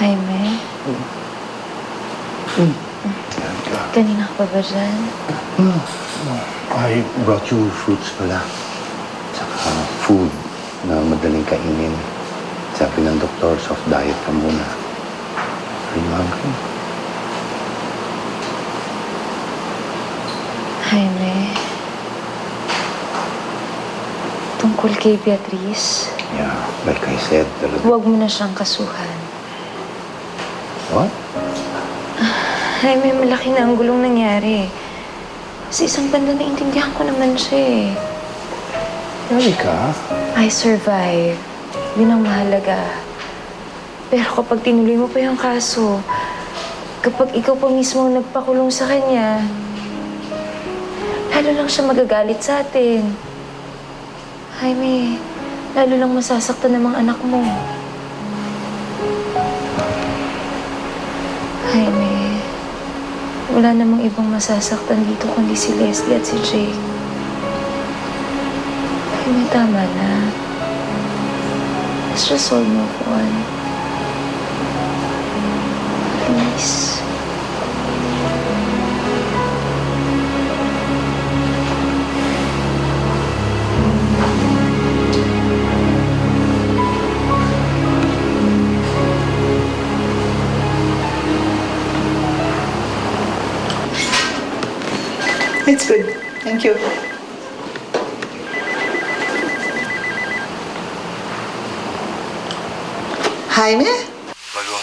Jaime? Kanina ka pa ba dyan? I brought you fruits pala. Tsaka food na madaling kainin. Sabi ng doktor, soft diet ka muna. Are you hungry? Jaime? Tungkol kay Beatrice, Yeah, like I said, talaga. huwag mo na siyang kasuhan. What? Jaime, malaki na ang gulong nangyari. Sa isang banda naiintindihan ko naman siya eh. Erika? I survive. Yun ang mahalaga. Pero kapag tinuloy mo pa yung kaso, kapag ikaw pa mismo ang nagpakulong sa kanya, lalo lang siya magagalit sa atin. Jaime, lalo lang masasaktan ng mga anak mo. Jaime, wala namang ibang masasaktan dito kundi si Leslie at si Jake. Jaime, tama na. Let's just all move on. Please. It's good. Thank you. Jaime? Malu,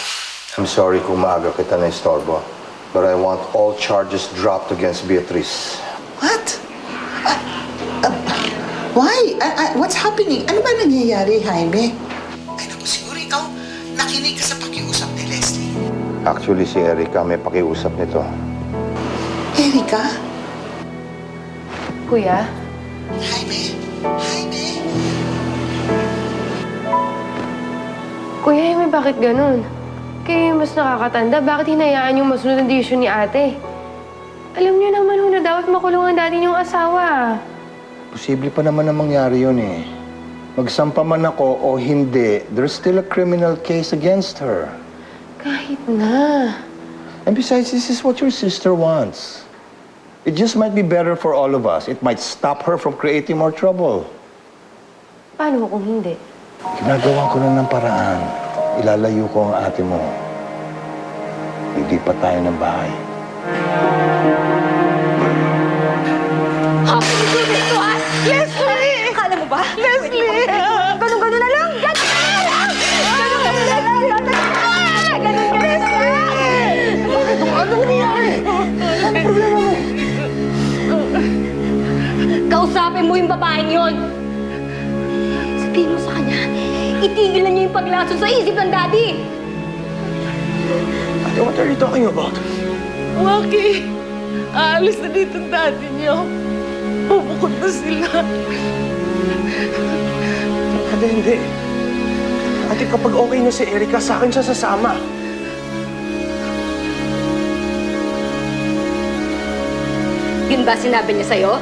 I'm sorry kung maaga kita na istorbo. But I want all charges dropped against Beatrice. What? Why? What's happening? Ano ba nangyayari, Jaime? Ay, naku, siguro ikaw nakinig ka sa pakiusap ni Leslie. Actually, si Erika may pakiusap nito. Erika? Kuya? Jaime? Jaime? Kuya, Jaime, bakit ganun? Kayo yung mas nakakatanda, bakit hinayaan yung masunod ang desisyon ni ate? Alam niyo naman na dapat makulong ang dati niyong asawa. Posible pa naman na mangyari yun eh. Magsampa man ako o hindi, there's still a criminal case against her. Kahit na. And besides, this is what your sister wants. It just might be better for all of us. It might stop her from creating more trouble. Paano kung hindi? Ginagawa ko na ng paraan. Ilalayo ko ang ate mo. Lipat tayo ng bahay. How can you do this to us? Leslie! Akala mo ba? Leslie! Ganun-ganun na lang! Ganun na lang! Ganun-ganun na lang! Ganun-ganun na lang! Bakit? Anong nangyari? Anong problema mo? Kausapin mo yung babaeng yon. Sabihin mo sa kanya, itigil na niya yung paglaso sa isip ng daddy! Ate, what are you talking about? Waki, aalis na dito ang dati niyo. Bubukod na sila. Ate, hindi. Ate, kapag okay na si Erika, sa akin siya sasama. Yun ba sinabi niya sa'yo?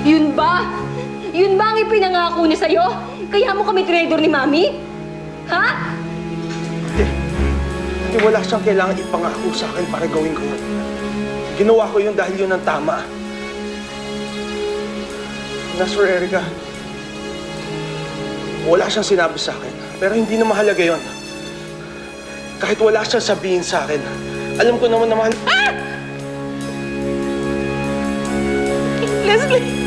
Yun ba? Yun ba ang ipinangako niya sa'yo? Kaya mo kami traitor ni Mami? Ha? Ate, wala siyang kailangan ipangako sa akin para gawin ko yun. Ginawa ko yun dahil yun ang tama. As for Erika, wala siyang sinabi sa akin. Pero hindi na mahalaga yun. Kahit wala siyang sabihin sa akin, alam ko naman na mahal... Leslie!